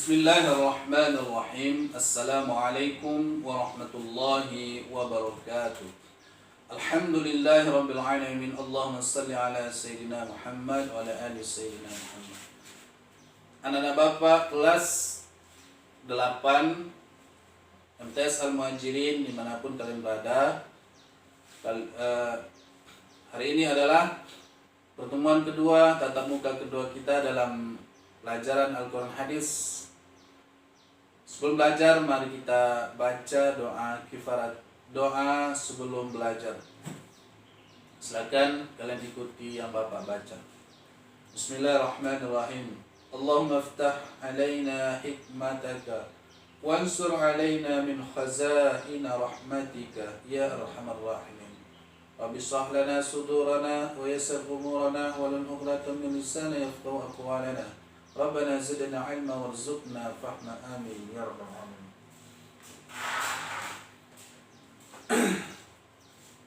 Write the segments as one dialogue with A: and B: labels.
A: Bismillahirrahmanirrahim. Assalamualaikum warahmatullahi wabarakatuh. Alhamdulillahirabbil alamin. Allahumma shalli ala sayyidina Muhammad wa ala ali sayyidina Muhammad. Anak-anak Bapak kelas 8 MTS Al-Muhajirin dimanapun kalian berada. Hari ini adalah pertemuan kedua, tatap muka kedua kita dalam pelajaran Al-Quran Hadis. Sebelum belajar, mari kita baca doa kifarat, doa sebelum belajar. Silakan kalian ikuti yang Bapak baca. Bismillahirrahmanirrahim. Allahumma iftah alaina hikmataka wansur alaina min khazaina rahmatika ya arhamar rahimin. Rabbi shrah lana sudurana wa yassir umurana wahlul 'uqdatam min lisani yafqahu aqwalana. Rabbana zidna ilma warzuqna fahma amin ya rabbal alamin.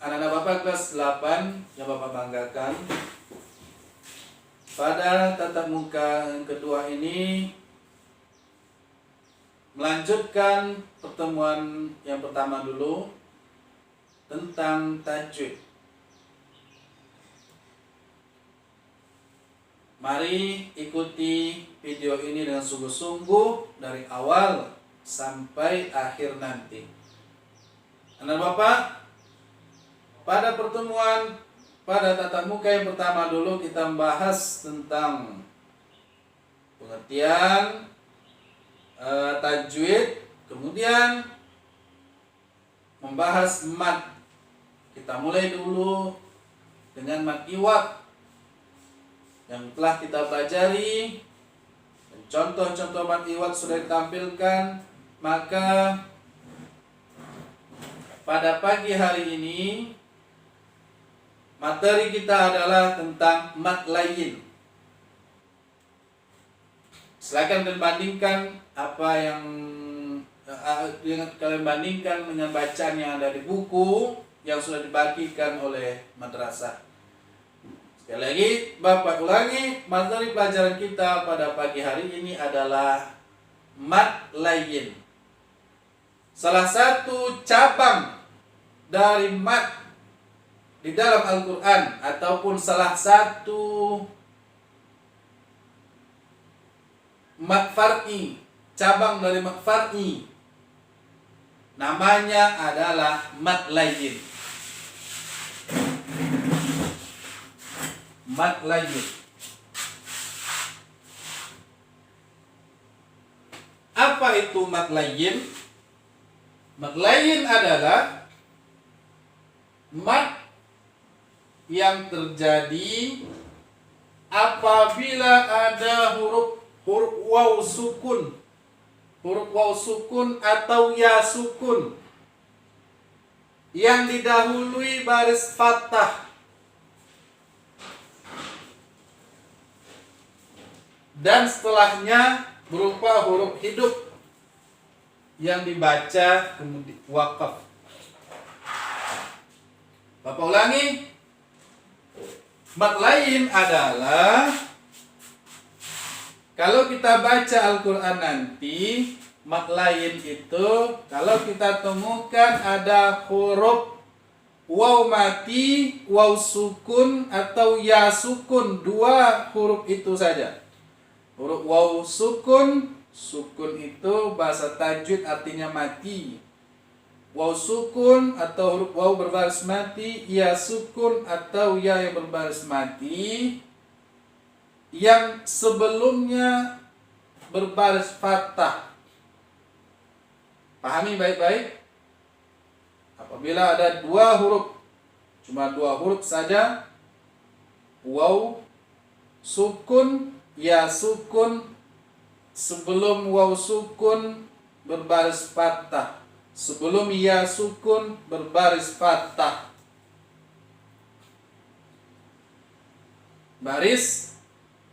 A: Anak-anak Bapak kelas 8 yang Bapak banggakan, pada tatap muka yang kedua ini melanjutkan pertemuan yang pertama dulu tentang tajwid. Mari ikuti video ini dengan sungguh-sungguh dari awal sampai akhir nanti. Anak Bapak, pada pertemuan pada tatap muka yang pertama dulu kita membahas tentang pengertian tajwid, kemudian membahas mad. Kita mulai dulu dengan mad iwad yang telah kita pelajari. Contoh-contoh mad iwad sudah ditampilkan. Maka pada pagi hari ini materi kita adalah tentang mad layin. Silakan kalian bandingkan apa yang kalian bandingkan dengan bacaan yang ada di buku yang sudah dibagikan oleh madrasah. Sekali lagi, Bapak ulangi, materi pelajaran kita pada pagi hari ini adalah mad layin. Salah satu cabang dari mad di dalam Al-Quran, ataupun salah satu mad far'i, cabang dari mad far'i, namanya adalah mad layin. Mad layin. Apa itu mad layin? Mad layin adalah mad yang terjadi apabila ada huruf waw sukun, huruf waw sukun atau ya sukun yang didahului baris fathah dan setelahnya berupa huruf hidup yang dibaca kemudian wakaf. Bapak ulangi, mad layin adalah kalau kita baca Al-Quran nanti, mad layin itu kalau kita temukan ada huruf waw mati, waw sukun atau ya sukun, dua huruf itu saja. Huruf waw sukun, sukun itu bahasa tajwid artinya mati. Waw sukun atau huruf waw berbaris mati, ya sukun atau ya yang berbaris mati yang sebelumnya berbaris fathah. Pahami baik-baik. Apabila ada dua huruf, cuma dua huruf saja, waw sukun, ya sukun, sebelum waw sukun berbaris fathah, sebelum ya sukun berbaris fathah. Baris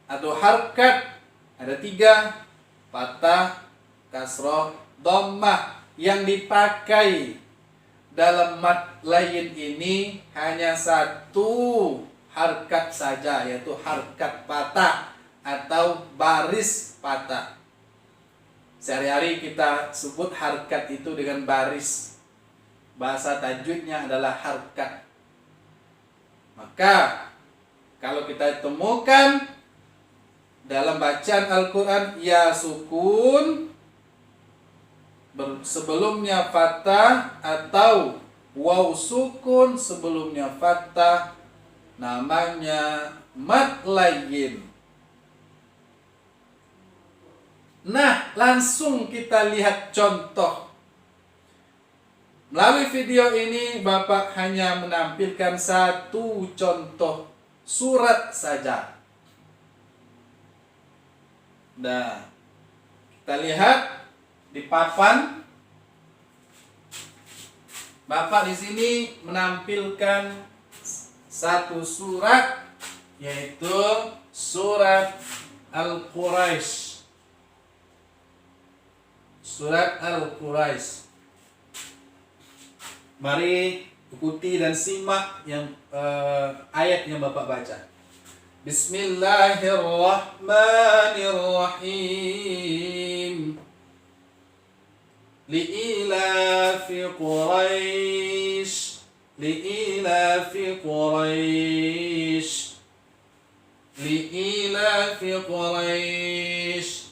A: atau harkat ada tiga: fathah, kasroh, dhammah. Yang dipakai dalam mad layin ini hanya satu harkat saja, yaitu harkat patah atau baris patah. Sehari-hari kita sebut harkat itu dengan baris. Bahasa tajwidnya adalah harkat. Maka kalau kita temukan dalam bacaan Al-Quran ya sukun sebelumnya fathah atau waw sukun sebelumnya fathah, namanya mad layyin. Nah, langsung kita lihat contoh. Melalui video ini Bapak hanya menampilkan satu contoh surat saja. Nah, kita lihat di papan. Bapak di sini menampilkan satu surat, yaitu surat Al-Quraisy. Surat Al-Quraisy. Mari ikuti dan simak yang ayat yang Bapak baca. Bismillahirrahmanirrahim. Li'ilafi Quraisy, li'ilafi Quraisy, li'ilafi Quraisy,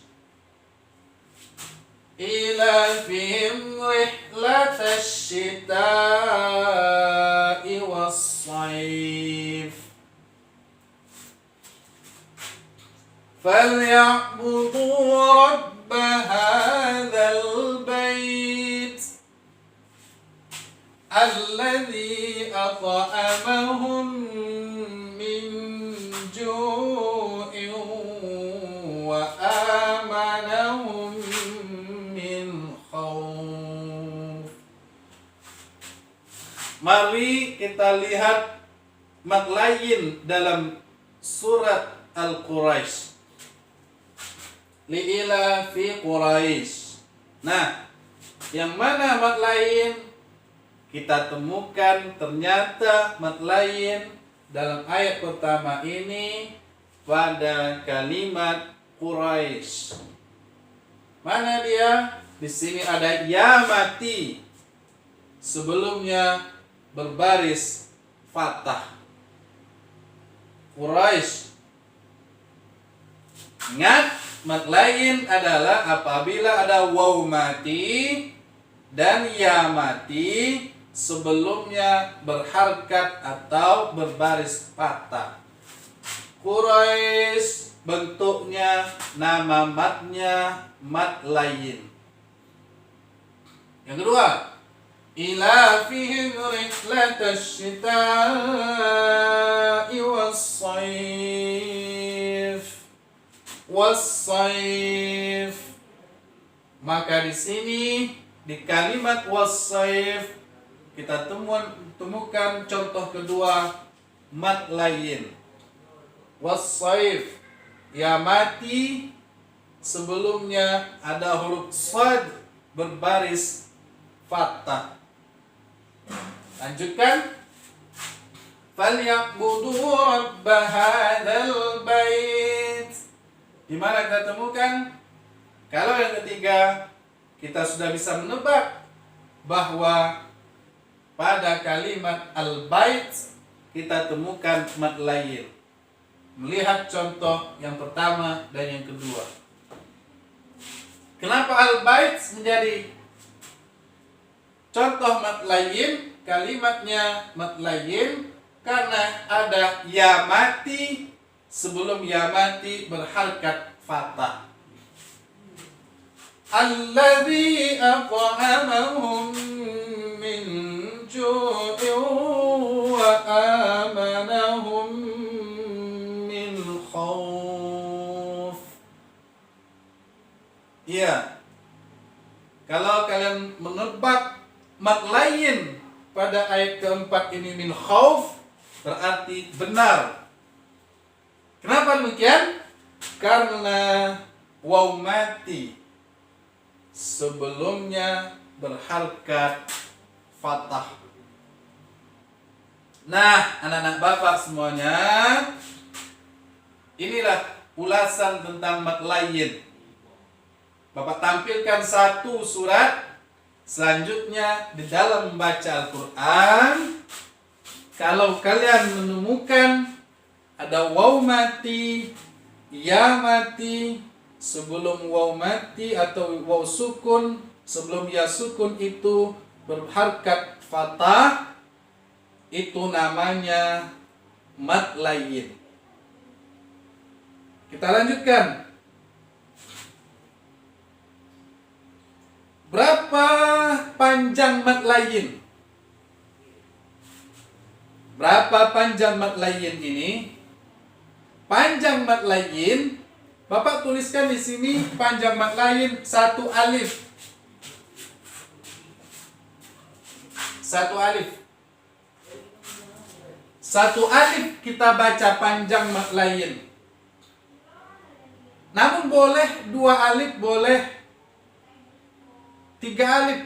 A: ilafihim rihlatash shita'i was-sayf, فليعبدوا رب هذا البيت الذي أطعمهم من جوع وآمنهم من خوف. Mari kita lihat mad layyin dalam surat Al-Quraisy. Li'ilafi Quraisy. Nah, yang mana mad layyin? Kita temukan ternyata mad layyin dalam ayat pertama ini pada kalimat Quraisy. Mana dia? Di sini ada ya mati. Sebelumnya berbaris fathah. Quraisy. Ingat, mad layyin adalah apabila ada waw mati dan ya mati sebelumnya berharkat atau berbaris fathah. Quraisy bentuknya nama madnya mad layyin. Yang kedua, ilafihim rihlatash shita'i was-sayf. Was-sayf. Maka di sini di kalimat was-sayf kita temukan contoh kedua mad layyin. Was-sayf, ya mati sebelumnya ada huruf shad berbaris fathah. Lanjutkan. Falyabudu rabb hadzal bait. Di mana kita temukan? Kalau yang ketiga, kita sudah bisa menebak bahwa pada kalimat al-bait kita temukan mad layyin. Melihat contoh yang pertama dan yang kedua. Kenapa al-bait menjadi contoh mad layyin? Kalimatnya mad layyin karena ada ya mati sebelum ya mati berharkat fathah. Alladzi at'amahum min ju'in wa amanahum min khauf. Ya. Kalau kalian menebak mad layyin pada ayat keempat ini min khauf, berarti benar. Kenapa demikian? Karena waw mati sebelumnya berharkat fathah. Nah, anak-anak Bapak semuanya, inilah ulasan tentang mad layyin. Bapak tampilkan satu surat. Selanjutnya di dalam membaca Al-Quran, kalau kalian menemukan ada waw mati, ya mati, sebelum waw mati atau waw sukun, sebelum ya sukun itu berharkat fathah, itu namanya mad layyin. Kita lanjutkan. Berapa panjang mad layyin? Berapa panjang mad layyin ini? Panjang mad layyin, Bapak tuliskan di sini panjang mad layyin 1 alif. 1 alif. 1 alif kita baca panjang mad layyin. Namun boleh 2 alif, boleh 3 alif.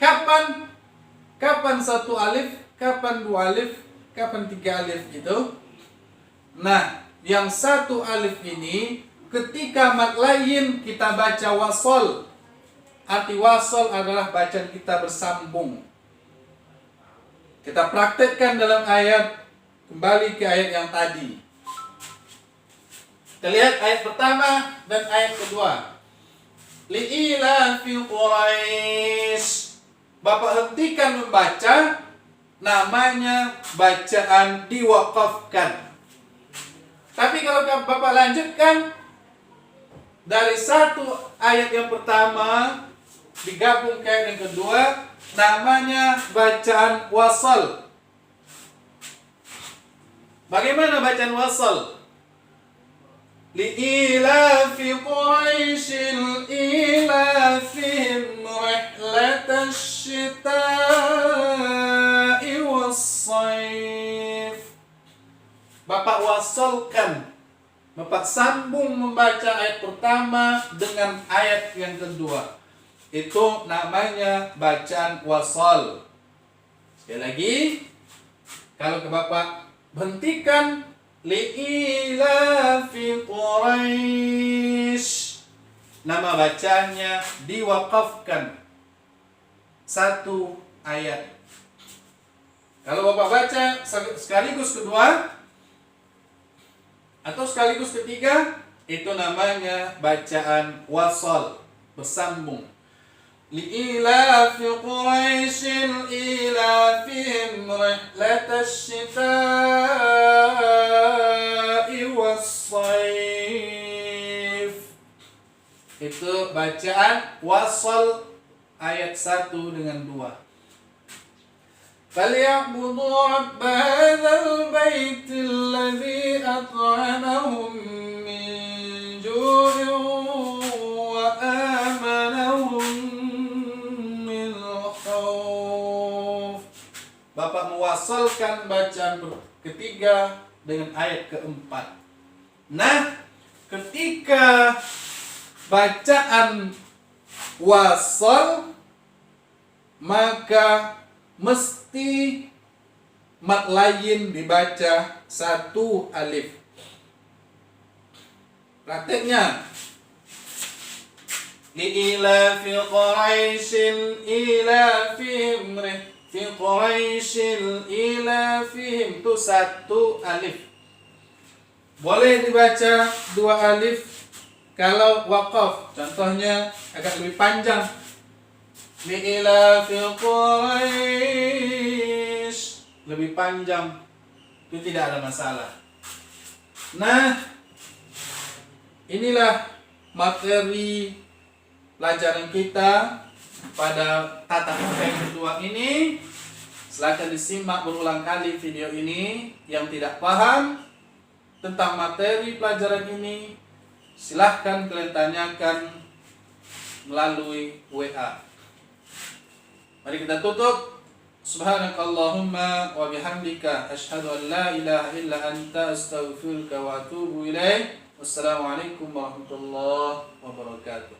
A: Kapan? Kapan 1 alif? Kapan 2 alif? Kapan 3 alif itu? Nah, yang 1 alif ini ketika mad layyin kita baca wasol. Arti wasol adalah bacaan kita bersambung. Kita praktekkan dalam ayat, kembali ke ayat yang tadi. Kita lihat ayat pertama dan ayat kedua. Li'ilafi Quraisy. Bapak hentikan membaca, namanya bacaan diwakafkan. Tapi kalau Bapak lanjutkan dari 1 ayat yang pertama digabung ke ayat yang kedua, namanya bacaan wasal. Bagaimana bacaan wasal? Li'ilafi Quraisyin ilafihim rihlatash shita'i was-sayf. Bapak wasalkan, Bapak sambung membaca ayat pertama dengan ayat yang kedua. Itu namanya bacaan wasal. Sekali lagi, kalau ke Bapak hentikan li'ilafi Quraisy, nama bacanya diwakafkan 1 ayat. Kalau Bapak baca sekaligus kedua atau sekaligus ketiga, itu namanya bacaan wasal, bersambung. Li'ilafi Quraisyin ilafihim rihlatash shita'i was-sayf. Itu bacaan wasal ayat 1 dengan 2. فَلْيَعْبُدُوا رَبَّ هَذَا الْبَيْتِ الَّذِي أَطْعَمَهُم مِّن جُوعٍ وَآمَنَهُم مِّنْ خَوْفٍ. Bapak mewasalkan bacaan ketiga dengan ayat keempat. Nah, ketika bacaan wasal, maka mesti mad layyin dibaca 1 alif. Prakteknya, li'ilafi Quraisyin ilafihim fi Quraisyin ilafihim, itu 1 alif. Boleh dibaca 2 alif kalau waqaf. Contohnya agak lebih panjang. Li'ilafi Quraisy, lebih panjang, itu tidak ada masalah. Nah, inilah materi pelajaran kita pada tatap muka yang kedua ini. Silakan disimak berulang kali video ini. Yang tidak paham tentang materi pelajaran ini, silahkan kalian tanyakan melalui WA. Mari kita tutup. Subhanakallahumma wa bihamdika asyhadu an la ilaha illa anta astaghfiruka wa atubu ilaik. Wassalamualaikum warahmatullahi wabarakatuh.